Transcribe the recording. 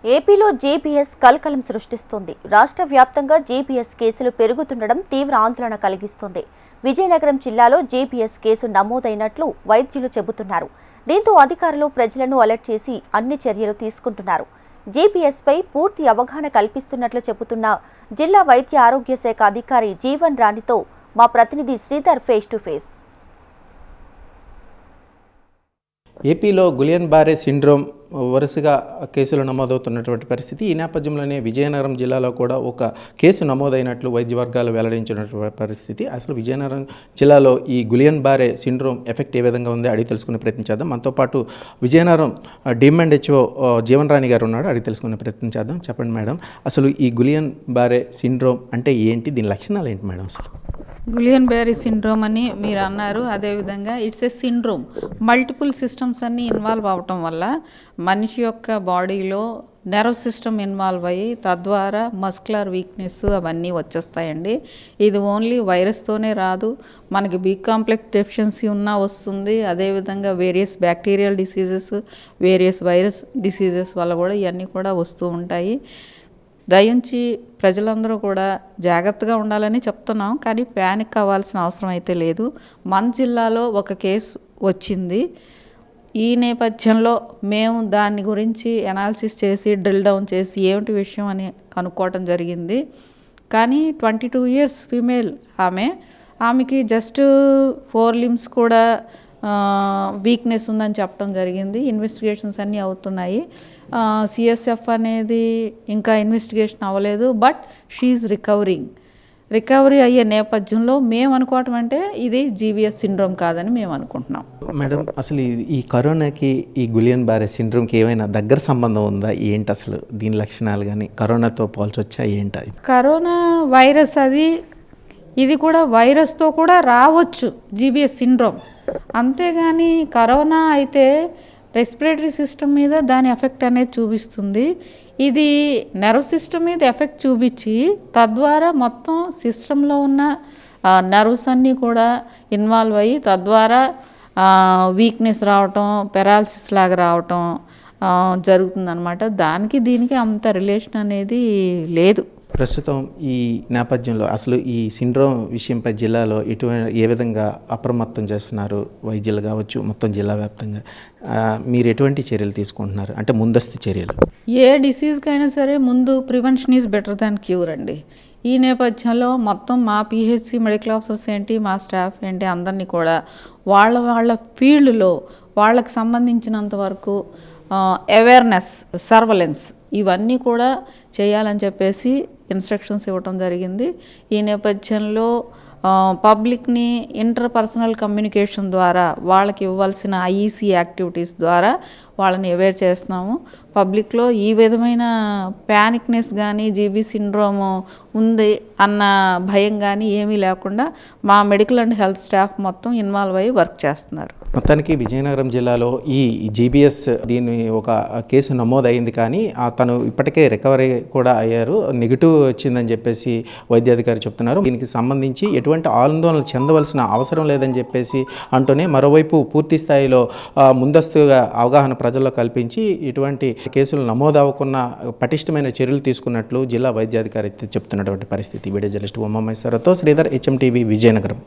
ఏపీలో జీపీఎస్ కలకలం సృష్టిస్తోంది. రాష్ట్ర వ్యాప్తంగా జీపీఎస్ కేసులు పెరుగుతుండడం తీవ్ర ఆందోళన కలిగిస్తోంది. విజయనగరం జిల్లాలో జీపీఎస్ కేసు నమోదైనట్లు వైద్యులు చెబుతున్నారు. దీంతో అధికారులు ప్రజలను అలర్ట్ చేసి అన్ని చర్యలు తీసుకుంటున్నారు. జీపీఎస్ పై పూర్తి అవగాహన కల్పిస్తున్నట్లు చెబుతున్న జిల్లా వైద్య ఆరోగ్య శాఖ అధికారి జీవన్ రాణితో మా ప్రతినిధి శ్రీధర్ ఫేస్ టు ఫేస్. ఏపీలో గులియన్ బారే సిండ్రోమ్ వరుసగా కేసులు నమోదవుతున్నటువంటి పరిస్థితి. ఈ నేపథ్యంలోనే విజయనగరం జిల్లాలో కూడా ఒక కేసు నమోదైనట్లు వైద్య వర్గాలు వెల్లడించినటువంటి పరిస్థితి. అసలు విజయనగరం జిల్లాలో ఈ గులియన్ బారే సిండ్రోమ్ ఎఫెక్ట్ ఏ విధంగా ఉందో అడిగి తెలుసుకునే ప్రయత్నం చేద్దాం. మనతో పాటు విజయనగరం DMHO జీవన్ రాణి గారు ఉన్నాడు, అడిగి తెలుసుకునే ప్రయత్నం చేద్దాం. చెప్పండి మేడం, అసలు ఈ గులియన్ బారే సిండ్రోమ్ అంటే ఏంటి, దీని లక్షణాలు ఏంటి మేడం? అసలు గులియన్ బేరీ సిండ్రోమ్ అని మీరు అన్నారు. అదేవిధంగా it's a syndrome, multiple systems అన్నీ ఇన్వాల్వ్ అవ్వటం వల్ల మనిషి యొక్క బాడీలో నర్వ్ సిస్టమ్ ఇన్వాల్వ్ అయ్యి తద్వారా మస్కులర్ వీక్నెస్ అవన్నీ వచ్చేస్తాయండి. ఇది ఓన్లీ వైరస్తోనే రాదు, మనకి బి కాంప్లెక్స్ డెఫిషియన్సీ ఉన్నా వస్తుంది. అదేవిధంగా various bacterial diseases, various virus diseases వల్ల కూడా ఇవన్నీ కూడా వస్తూ ఉంటాయి. దయించి ప్రజలందరూ కూడా జాగ్రత్తగా ఉండాలని చెప్తున్నాం, కానీ ప్యానిక్ అవ్వాల్సిన అవసరం అయితే లేదు. మన జిల్లాలో ఒక కేసు వచ్చింది. ఈ నేపథ్యంలో మేము దాని గురించి అనాలిసిస్ చేసి డ్రిల్ డౌన్ చేసి ఏమిటి విషయం అని కనుక్కోవటం జరిగింది. కానీ 22 years ఫీమేల్ ఆమెకి జస్ట్ 4 limbs కూడా వీక్నెస్ ఉందని చెప్పడం జరిగింది. ఇన్వెస్టిగేషన్స్ అన్నీ అవుతున్నాయి. CSF అనేది ఇంకా ఇన్వెస్టిగేషన్ అవ్వలేదు, బట్ షీఈ్ రికవరీ అయ్యే నేపథ్యంలో మేము అనుకోవటం అంటే ఇది జీబీఎస్ సిండ్రోమ్ కాదని మేము అనుకుంటున్నాం. మేడం, అసలు ఈ కరోనాకి ఈ గులియన్ బారే సిండ్రోమ్కి ఏమైనా దగ్గర సంబంధం ఉందా? ఏంటి అసలు దీని లక్షణాలు కానీ కరోనాతో పోల్చొచ్చా ఏంటి? కరోనా వైరస్ ఇది కూడా వైరస్తో కూడా రావచ్చు జీబీఎస్ సిండ్రోమ్. అంతేగాని కరోనా అయితే రెస్పిరేటరీ సిస్టమ్ మీద దాని ఎఫెక్ట్ అనేది చూపిస్తుంది. ఇది నర్వ్ సిస్టమ్ మీద ఎఫెక్ట్ చూపించి తద్వారా మొత్తం సిస్టంలో ఉన్న నర్వ్స్ అన్నీ కూడా ఇన్వాల్వ్ అయ్యి తద్వారా వీక్నెస్ రావటం, పెరాలసిస్ లాగా రావటం జరుగుతుందన్నమాట. దానికి దీనికి అంత రిలేషన్ అనేది లేదు. ప్రస్తుతం ఈ నేపథ్యంలో అసలు ఈ సిండ్రోమ్ విషయంపై జిల్లాలో ఏ విధంగా అప్రమత్తం చేస్తున్నారు వైద్యులు కావచ్చు, మొత్తం జిల్లా వ్యాప్తంగా మీరు ఎటువంటి చర్యలు తీసుకుంటున్నారు, అంటే ముందస్తు చర్యలు? ఏ డిసీజ్కైనా సరే ముందు prevention is better than cure అండి. ఈ నేపథ్యంలో మొత్తం మా PHC మెడికల్ ఆఫీసర్స్ ఏంటి, మా స్టాఫ్ ఏంటి, అందరినీ కూడా వాళ్ళ ఫీల్డ్లో వాళ్ళకి సంబంధించినంత వరకు అవేర్నెస్, సర్వలెన్స్ ఇవన్నీ కూడా చేయాలని చెప్పేసి ఇన్స్ట్రక్షన్స్ ఇవ్వటం జరిగింది. ఈ నేపథ్యంలో పబ్లిక్ని ఇంటర్పర్సనల్ కమ్యూనికేషన్ ద్వారా వాళ్ళకి ఇవ్వాల్సిన IEC యాక్టివిటీస్ ద్వారా వాళ్ళని అవేర్ చేస్తున్నాము. పబ్లిక్లో ఈ విధమైన ప్యానిక్నెస్ కానీ జీబీ సిండ్రోమ్ ఉంది అన్న భయం కానీ ఏమీ లేకుండా మా మెడికల్ అండ్ హెల్త్ స్టాఫ్ మొత్తం ఇన్వాల్వ్ అయ్యి వర్క్ చేస్తున్నారు. మొత్తానికి విజయనగరం జిల్లాలో ఈ GBS దీని ఒక కేసు నమోదైంది, కానీ తను ఇప్పటికే రికవరీ కూడా అయ్యారు, నెగిటివ్ వచ్చిందని చెప్పేసి వైద్యాధికారి చెప్తున్నారు. దీనికి సంబంధించి ఎటువంటి ఆందోళన చెందవలసిన అవసరం లేదని చెప్పేసి అంటూనే మరోవైపు పూర్తి స్థాయిలో ముందస్తుగా అవగాహన ప్రజల్లో కల్పించి ఇటువంటి కేసులు నమోదు అవ్వకుండా పటిష్టమైన చర్యలు తీసుకున్నట్లు జిల్లా వైద్యాధికారి చెప్తున్నటువంటి పరిస్థితి. వీడియో జర్నలిస్ట్ ఉమామహేశ్వరరావుతో శ్రీధర్, HMTV, విజయనగరం.